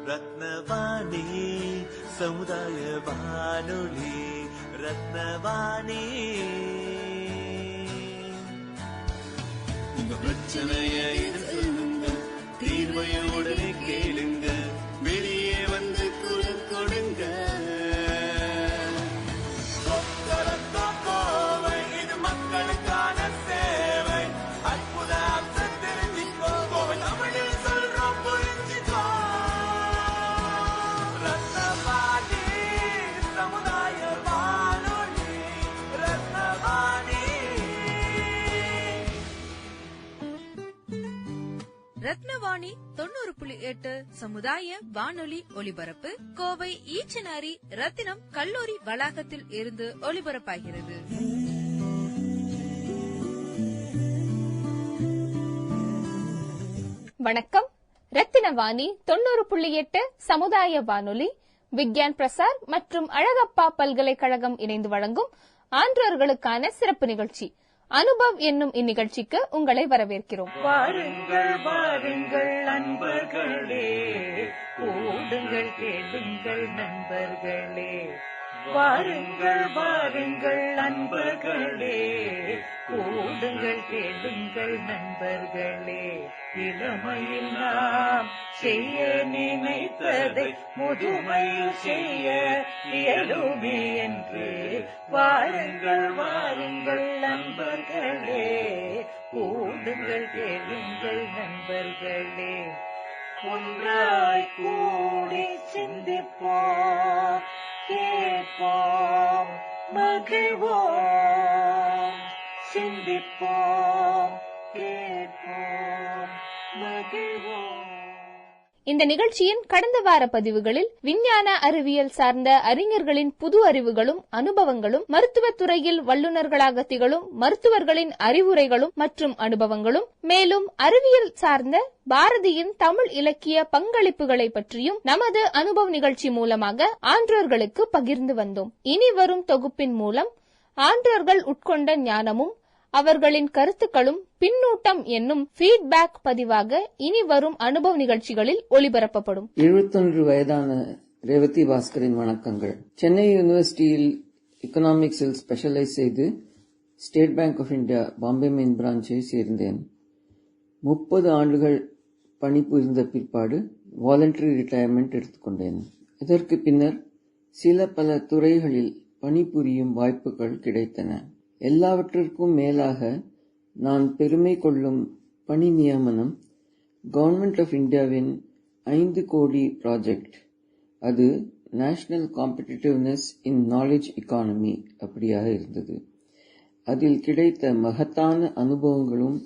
ரத்னவாணி சமுதாய வானொலி. ரத்னவாணி உங்க பிரச்சனைய சொல்லுங்க, தீர்வைய உடனே கேளுங்க, வெளியே வந்து குரல் கொடுங்க. கோவை இது மக்களுக்கான சேவை. அற்புத அம்சம் தெரிஞ்சுக்கோ, கோவை தமிழில் சொல்றோம் புரிஞ்சுக்கோ. ரத்னவாணி சமுதாய வானொலி. ரத்னவாணி. ரத்னவாணி 90.8 சமுதாய வானொலி ஒலிபரப்பு கோவை ஈச்சனாரி ரத்தினம் கல்லூரி வளாகத்தில் இருந்து ஒலிபரப்பாகிறது. வணக்கம். ரத்தினவாணி 90.8 சமுதாய வானொலி, விக்யான் பிரசார் மற்றும் அழகப்பா பல்கலைக்கழகம் இணைந்து வழங்கும் ஆன்றோர்களுக்கான சிறப்பு நிகழ்ச்சி அனுபவ் என்னும் இந்நிகழ்ச்சிக்கு உங்களை வரவேற்கிறோம். வாருங்கள் வாருங்கள் நண்பர்களே, கூடுங்கள் கேளுங்கள் நண்பர்களே. வாருங்கள் வாருங்கள் நண்பர்களே, கூடுங்கள் கேளுங்கள் நண்பர்களே. இளமையில் நாம் செய்ய நினைத்ததை முதுமையில் செய்ய இயலுமே என்று வாருங்கள் வாருங்கள் நண்பர்களே, கூடுங்கள் கேளுங்கள் நண்பர்களே. ஒன்றாய் கூடி சிந்திப்போம், கேட்போம், மகிழ்வோம். சிந்திப்போம், கேட்போம், மகிழ்வோம். இந்த நிகழ்ச்சியின் கடந்த வார பதிவுகளில் விஞ்ஞான அறிவியல் சார்ந்த அறிஞர்களின் புது அறிவுகளும் அனுபவங்களும், மருத்துவத் துறையில் வல்லுநர்களாக திகழும் மருத்துவர்களின் அறிவுரைகளும் மற்றும் அனுபவங்களும், மேலும் அறிவியல் சார்ந்த பாரதியின் தமிழ் இலக்கிய பங்களிப்புகளை பற்றியும் நமது அனுபவ நிகழ்ச்சி மூலமாக ஆன்றோர்களுக்கு பகிர்ந்து வந்தோம். இனி வரும் தொகுப்பின் மூலம் ஆன்றோர்கள் உட்கொண்ட ஞானமும் அவர்களின் கருத்துக்களும் பின்னூட்டம் என்னும் ஃபீட்பேக் பதிவாக இனி வரும் அனுபவ நிகழ்ச்சிகளில் ஒளிபரப்பப்படும். 71 வயதான ரேவதி பாஸ்கரின் வணக்கங்கள். சென்னை யூனிவர்சிட்டியில் எக்கனாமிக்ஸில் ஸ்பெஷலைஸ் செய்து State Bank of India Bombay main பிரான்ச்சை சேர்ந்தேன். 30 ஆண்டுகள் பணிபுரிந்த பிற்பாடு வாலண்டரி ரிட்டையர்மெண்ட் எடுத்துக்கொண்டேன். இதற்கு பின்னர் பல துறைகளில் பணிபுரியும் வாய்ப்புகள் கிடைத்தன. எல்லாவற்றிற்கும் மேலாக நான் பெருமை கொள்ளும் பணி நியமனம் கவர்மெண்ட் ஆஃப் இந்தியாவின் 5 கோடி ப்ராஜெக்ட். அது நேஷனல் காம்படிட்டிவ்னஸ் இன் நாலேஜ் எக்கானமி அப்படியாக இருந்தது. அதில் கிடைத்த மகத்தான அனுபவங்களும்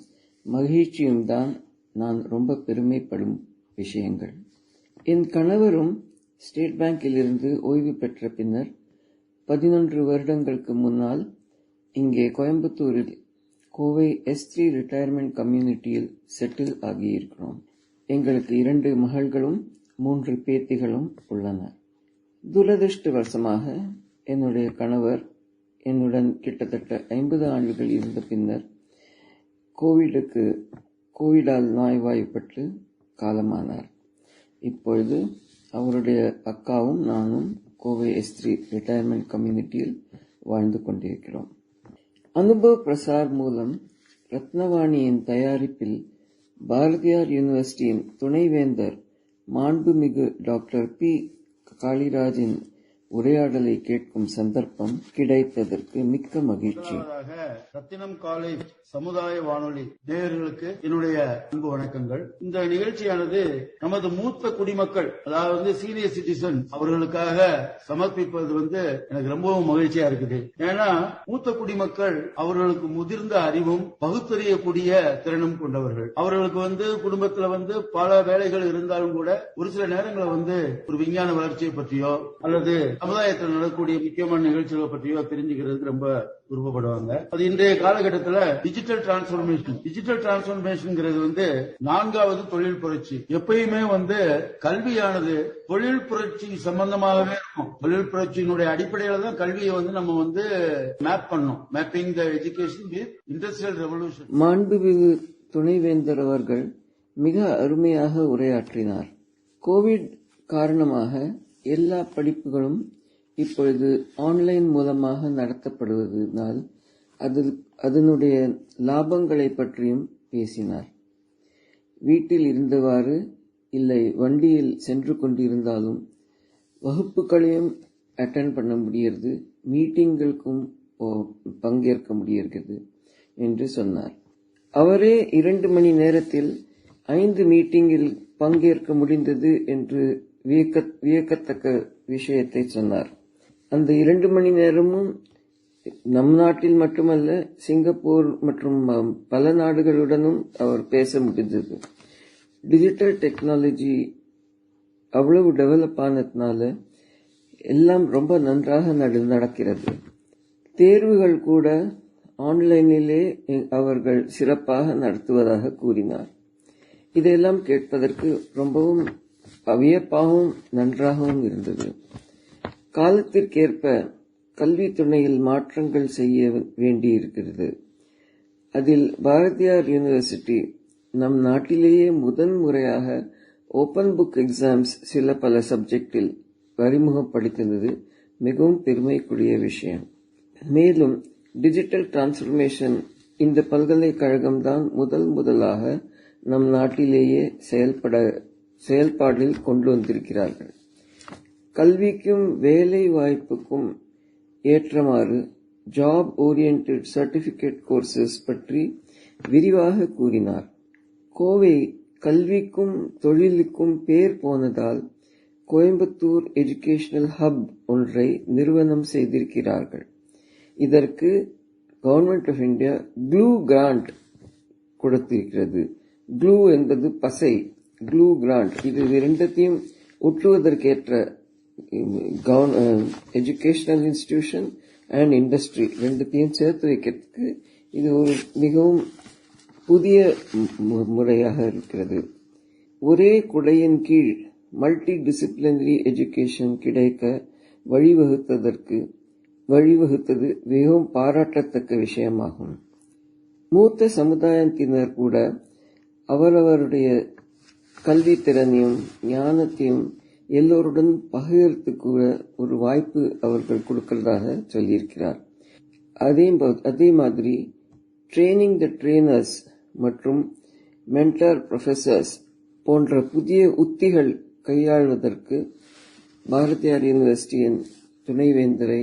மகிழ்ச்சியும் தான் நான் ரொம்ப பெருமைப்படும் விஷயங்கள். என் கணவரும் ஸ்டேட் பேங்கிலிருந்து ஓய்வு பெற்ற பின்னர் 11 வருடங்களுக்கு முன்னால் இங்கே கோயம்புத்தூரில் கோவை S3 ரிட்டையர்மெண்ட் கம்யூனிட்டியில் செட்டில் ஆகியிருக்கிறோம். எங்களுக்கு 2 மகள்களும் 3 பேத்திகளும் உள்ளனர். துரதிருஷ்டவசமாக என்னுடைய கணவர் என்னுடன் கிட்டத்தட்ட 50 ஆண்டுகள் இருந்த பின்னர் கோவிடால் நோய்வாய்ப்பட்டு காலமானார். இப்பொழுது அவருடைய அக்காவும் நானும் கோவை S3 ரிட்டையர்மெண்ட் கம்யூனிட்டியில் வாழ்ந்து கொண்டிருக்கிறோம். அனுபவ் பிரசார் மூலம் ரத்னவாணியின் தயாரிப்பில் பாரதியார் யூனிவர்சிட்டியின் துணைவேந்தர் மாண்புமிகு டாக்டர் பி. காளிராஜின் உரையாடலை கேட்கும் சந்தர்ப்பம் கிடைத்ததற்கு மிக்க மகிழ்ச்சி. ரத்தினம் காலேஜ் சமுதாய வானொலி நேயர்களுக்கு என்னுடைய அன்பு வணக்கங்கள். இந்த நிகழ்ச்சியானது நமது மூத்த குடிமக்கள், அதாவது சீனியர் சிட்டிசன் அவர்களுக்காக சமர்ப்பிப்பது எனக்கு ரொம்பவும் மகிழ்ச்சியா இருக்குது. ஏன்னா மூத்த குடிமக்கள் அவர்களுக்கு முதிர்ந்த அறிவும் பகுத்தறியக்கூடிய திறனும் கொண்டவர்கள். அவர்களுக்கு குடும்பத்துல பல வேலைகள் இருந்தாலும் கூட ஒரு சில நேரங்களை ஒரு விஞ்ஞான வளர்ச்சியை பற்றியோ அல்லது சமுதாயத்தில் நடக்கக்கூடிய முக்கியமான நிகழ்ச்சிகளை பற்றியோ தெரிஞ்சுக்கிறதுக்கு ரொம்ப விருப்பப்படுவாங்க. அது இன்றைய காலகட்டத்தில் டிஜிட்டல் டிரான்ஸ்ஃபர்மேஷன் 4வது தொழில் புரட்சி. எப்பயுமே கல்வியானது தொழில் புரட்சி சம்பந்தமாகவே இருக்கும். தொழில் புரட்சியினுடைய அடிப்படையில தான் கல்வியை நம்ம மேப் பண்ணணும். Mapping the education with industrial revolution. மாண்புமிகு துணைவேந்தர் அவர்கள் மிக அருமையாக உரையாற்றினார். கோவிட் காரணமாக எல்லா படிப்புகளும் இப்பொழுது ஆன்லைன் மூலமாக நடத்தப்படுவதனால் அதனுடைய லாபங்களை பற்றியும் பேசினார். வீட்டில் இருந்தவாறு இல்லை வண்டியில் சென்று கொண்டிருந்தாலும் வகுப்புகளையும் அட்டெண்ட் பண்ண முடிகிறது, மீட்டிங்களுக்கும் பங்கேற்க முடிகிறது என்று சொன்னார். அவரே 2 மணி நேரத்தில் 5 மீட்டிங்கில் பங்கேற்க முடிந்தது என்று வியக்கத்தக்க விஷயத்தை சொன்னார். அந்த 2 மணி நேரமும் நம் நாட்டில் மட்டுமல்ல, சிங்கப்பூர் மற்றும் பல நாடுகளுடனும் அவர் பேச முடிந்தது. டிஜிட்டல் டெக்னாலஜி அவ்வளவு டெவலப் ஆனதுனால எல்லாம் ரொம்ப நன்றாக நடக்கிறது. தேர்வுகள் கூட ஆன்லைனிலே அவர்கள் சிறப்பாக நடத்துவதாக கூறினார். இதையெல்லாம் கேட்பதற்கு ரொம்பவும் வியப்பாகவும் நன்றாகவும் இருந்தது. காலத்திற்கேற்ப கல்வி துறையில் மாற்றங்கள் செய்ய வேண்டியிருக்கிறது. அதில் பாரதியார் யூனிவர்சிட்டி நம் நாட்டிலேயே முதன்முறையாக ஓபன் புக் எக்ஸாம்ஸ் பல சப்ஜெக்டில் அறிமுகப்படுத்தினது மிகவும் பெருமைக்குரிய விஷயம். மேலும் டிஜிட்டல் டிரான்ஸ்ஃபர்மேஷன் இந்த பல்கலைக்கழகம்தான் முதலாக நம் நாட்டிலேயே செயல்பாடில் கொண்டு வந்திருக்கிறார்கள். கல்விக்கும் வேலை வாய்ப்புக்கும் ஏற்றமாறு ஜாப் ஓரியன்டட் சர்டிபிகேட் கோர்சஸ் பற்றி விரிவாக கூறினார். கோவை கல்விக்கும் தொழிலுக்கும் பேர் போனதால் கோயம்புத்தூர் எஜுகேஷனல் ஹப் ஒன்றை நிறுவனம் செய்திருக்கிறார்கள். இதற்கு government of India glue grant கொடுத்திருக்கிறது. க்ளூ என்பது பசை, க்ளூ கிராண்ட். இது இரண்டத்தையும் ஒற்றுவதற்கேற்ற எஜுகேஷனல் இன்ஸ்டிடியூஷன் அண்ட் இண்டஸ்ட்ரி ரெண்டுத்தையும் சேர்த்து வைக்கிறதுக்கு இது ஒரு மிகவும் புதிய முறையாக இருக்கிறது. ஒரே குடையின் கீழ் மல்டி டிசிப்ளினரி எஜுகேஷன் கிடைக்க வழிவகுத்தது மிகவும் பாராட்டத்தக்க விஷயமாகும். மூத்த சமுதாயத்தினர் கூட அவரவருடைய கல்வி திறனையும் ஞானத்தையும் எல்லோருடன் பகிர்ந்து கூட ஒரு வாய்ப்பு அவர்கள் கொடுக்கிறதாக சொல்லியிருக்கிறார். அதே மாதிரி ட்ரெயினிங் த ட்ரெயினர்ஸ் மற்றும் மென்டார் ப்ரொஃபசர்ஸ் போன்ற புதிய உத்திகள் கையாள்வதற்கு பாரதியார் யூனிவர்சிட்டியின் துணைவேந்தரை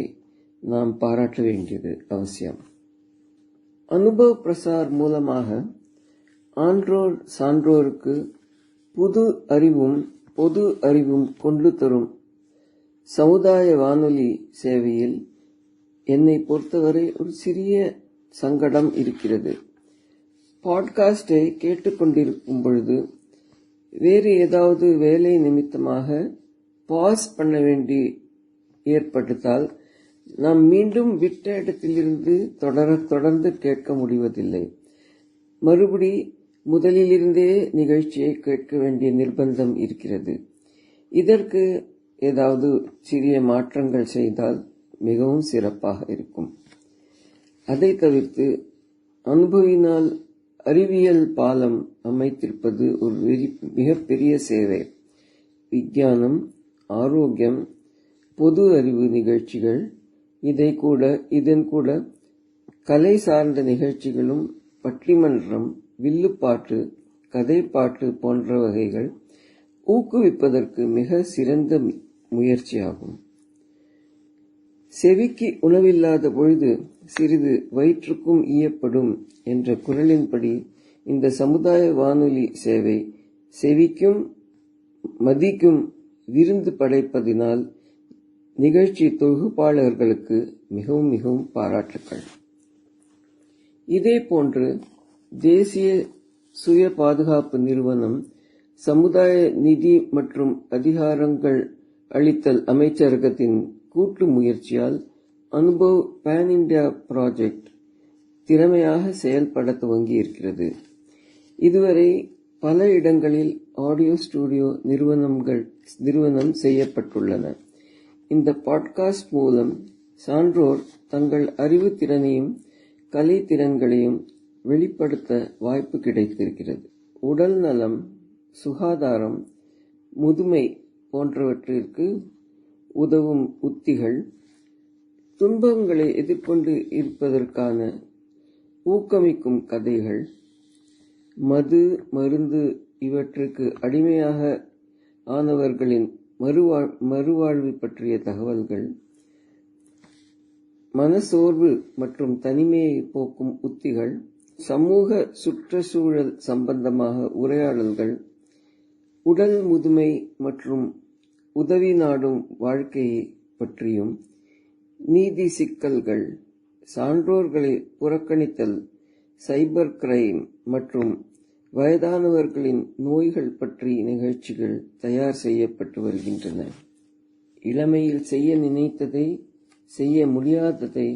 நாம் பாராட்ட வேண்டியது அவசியம். அனுபவ பிரசார் மூலமாக ஆன்றோர் சான்றோருக்கு புது அறிவும் பொது அறிவும் கொண்டு தரும் சமுதாய வானொலி சேவையில் என்னை பொறுத்தவரை ஒரு சிறிய சங்கடம் இருக்கிறது. பாட்காஸ்டை கேட்டுக்கொண்டிருக்கும் பொழுது வேறு ஏதாவது வேலை நிமித்தமாக பாஸ் பண்ண வேண்டி ஏற்பட்டால் நாம் மீண்டும் விட்ட இடத்திலிருந்து தொடர்ந்து கேட்க முடிவதில்லை. மறுபடி முதலிலிருந்தே நிகழ்ச்சியை கேட்க வேண்டிய நிர்பந்தம் இருக்கிறது. இதற்கு ஏதாவது சிறிய மாற்றங்கள் செய்தால் மிகவும் சிறப்பாக இருக்கும். அதை தவிர்த்து அனுபவினால் அறிவியல் பாலம் அமைத்திருப்பது ஒரு மிகப்பெரிய சேவை. விஞ்ஞானம், ஆரோக்கியம், பொது அறிவு நிகழ்ச்சிகள், இதன் கூட கலை சார்ந்த நிகழ்ச்சிகளும், பட்டிமன்றம், வில்லுப்பாட்டு, கதைப்பாட்டு போன்ற வகைகள் ஊக்குவிப்பதற்கு மிக சிறந்த முயற்சியாகும். செவிக்கு உணவில்லாத பொழுது சிறிது வயிற்றுக்கும் ஈயப்படும் என்ற குரலின்படி இந்த சமுதாய வானொலி சேவை செவிக்கும் மதிக்கும் விருந்து படைப்பதினால் நிகழ்ச்சி தொகுப்பாளர்களுக்கு மிகவும் மிகவும் பாராட்டுக்கள். இதே போன்று தேசிய சுய பாதுகாப்பு நிறுவனம் சமுதாய நிதி மற்றும் அதிகாரங்கள் அளித்தல் அமைச்சரகத்தின் கூட்டு முயற்சியால் அனுபவ் பேன் இண்டியா ப்ராஜெக்ட் திறமையாக செயல்பட துவங்கி இருக்கிறது. இதுவரை பல இடங்களில் ஆடியோ ஸ்டுடியோ நிறுவனம் செய்யப்பட்டுள்ளன. இந்த பாட்காஸ்ட் மூலம் சான்றோர் தங்கள் அறிவு திறனையும் கலை திறன்களையும் வெளிப்படுத்த வாய்ப்பு கிடைத்திருக்கிறது. உடல் நலம், சுகாதாரம், முதுமை போன்றவற்றிற்கு உதவும் உத்திகள், துன்பங்களை எதிர்கொண்டு இருப்பதற்கான ஊக்கமிக்கும் கதைகள், மது மருந்து இவற்றுக்கு அடிமையாக ஆனவர்களின் மறுவாழ்வு பற்றிய தகவல்கள், மனசோர்வு மற்றும் தனிமையை போக்கும் உத்திகள், சமூக சுற்றுச்சூழல் சம்பந்தமாக உரையாடல்கள், உடல் முதுமை மற்றும் உதவி நாடும் வாழ்க்கையை பற்றியும், நீதி சிக்கல்கள், சான்றோர்களை புறக்கணித்தல், சைபர் கிரைம் மற்றும் வயதானவர்களின் நோய்கள் பற்றிய நிகழ்ச்சிகள் தயார் செய்யப்பட்டு வருகின்றன. இளமையில் செய்ய நினைத்ததை, செய்ய முடியாததை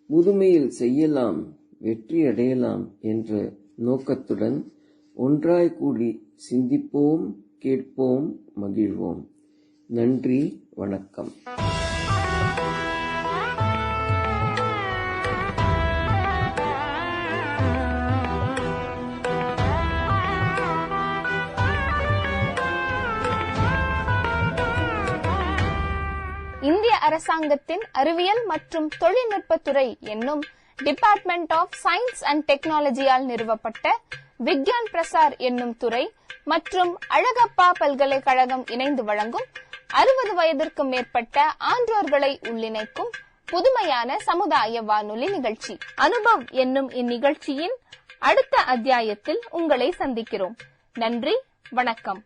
முதுமையில் செய்யலாம், வெற்றி அடையலாம் என்ற நோக்கத்துடன் ஒன்றாய் கூடி சிந்திப்போம், கேட்போம், மகிழ்வோம். நன்றி, வணக்கம். இந்திய அரசாங்கத்தின் அறிவியல் மற்றும் தொழில்நுட்பத்துறை என்னும் டிபார்ட்மெண்ட் ஆஃப் சயின்ஸ் அண்ட் டெக்னாலஜியால் நிறுவப்பட்ட விக்யான் பிரசார் என்னும் துறை மற்றும் அழகப்பா பல்கலைக்கழகம் இணைந்து வழங்கும் 60 வயதிற்கு மேற்பட்ட ஆன்றோர்களை உள்ளிணைக்கும் புதுமையான சமுதாய வானொலி நிகழ்ச்சி அனுபவ் என்னும் இந்நிகழ்ச்சியின் அடுத்த அத்தியாயத்தில் உங்களை சந்திக்கிறோம். நன்றி, வணக்கம்.